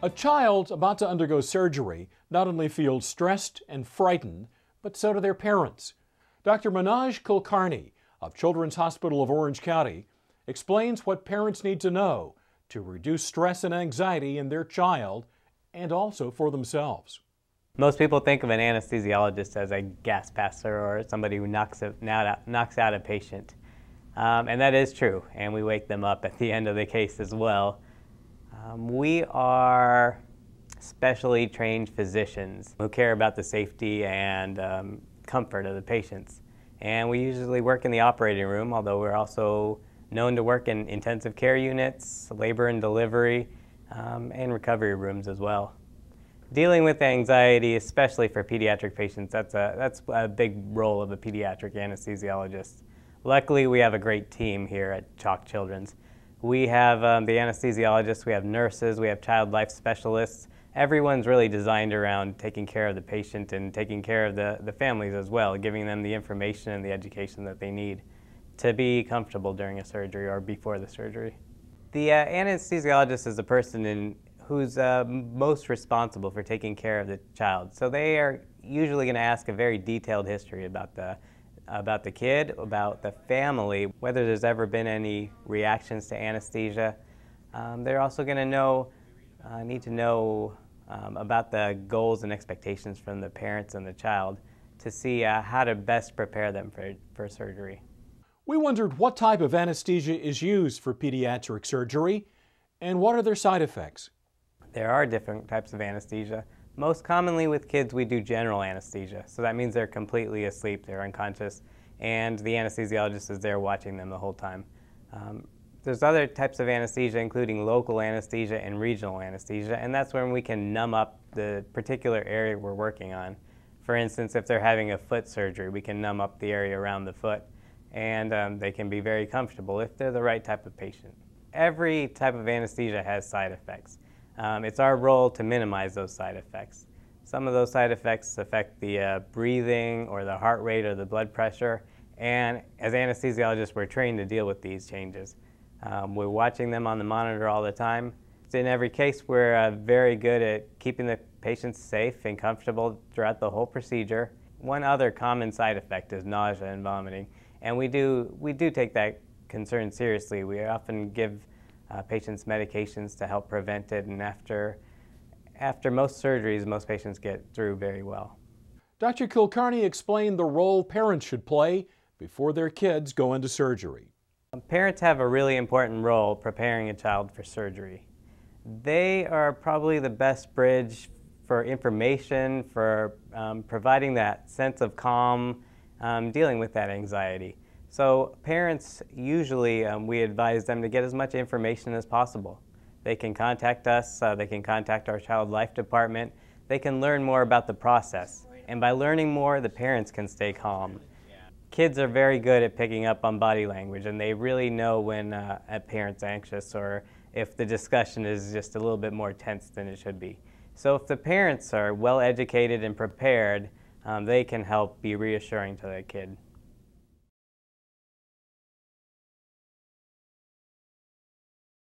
A child about to undergo surgery not only feels stressed and frightened, but so do their parents. Dr. Manoj Kulkarni of Children's Hospital of Orange County explains what parents need to know to reduce stress and anxiety in their child and also for themselves. Most people think of an anesthesiologist as a gas passer or somebody who knocks out a patient. And that is true, and we wake them up at the end of the case as well. We are specially trained physicians who care about the safety and comfort of the patients. And we usually work in the operating room, although we're also known to work in intensive care units, labor and delivery, and recovery rooms as well. Dealing with anxiety, especially for pediatric patients, that's a big role of a pediatric anesthesiologist. Luckily, we have a great team here at CHOC Children's. We have the anesthesiologists, we have nurses, we have child life specialists. Everyone's really designed around taking care of the patient and taking care of the families as well, giving them the information and the education that they need to be comfortable during a surgery or before the surgery. The anesthesiologist is the person who's most responsible for taking care of the child. So they are usually going to ask a very detailed history about the kid, about the family, whether there's ever been any reactions to anesthesia. They're also going to need to know about the goals and expectations from the parents and the child to see how to best prepare them for surgery. We wondered what type of anesthesia is used for pediatric surgery and what are their side effects. There are different types of anesthesia. Most commonly with kids we do general anesthesia, so that means they're completely asleep, they're unconscious, and the anesthesiologist is there watching them the whole time. There's other types of anesthesia, including local anesthesia and regional anesthesia, and that's when we can numb up the particular area we're working on. For instance, if they're having a foot surgery, we can numb up the area around the foot, and they can be very comfortable if they're the right type of patient. Every type of anesthesia has side effects. It's our role to minimize those side effects. Some of those side effects affect the breathing or the heart rate or the blood pressure, and as anesthesiologists we're trained to deal with these changes. We're watching them on the monitor all the time. In every case we're very good at keeping the patients safe and comfortable throughout the whole procedure. One other common side effect is nausea and vomiting, and we do take that concern seriously. We often give patients medications to help prevent it, and after most surgeries, most patients get through very well. Dr. Kulkarni explained the role parents should play before their kids go into surgery. Parents have a really important role preparing a child for surgery. They are probably the best bridge for information, for providing that sense of calm, dealing with that anxiety. So parents, usually we advise them to get as much information as possible. They can contact us, they can contact our child life department, they can learn more about the process. And by learning more, the parents can stay calm. Kids are very good at picking up on body language, and they really know when a parent's anxious or if the discussion is just a little bit more tense than it should be. So if the parents are well educated and prepared, they can help be reassuring to the kid.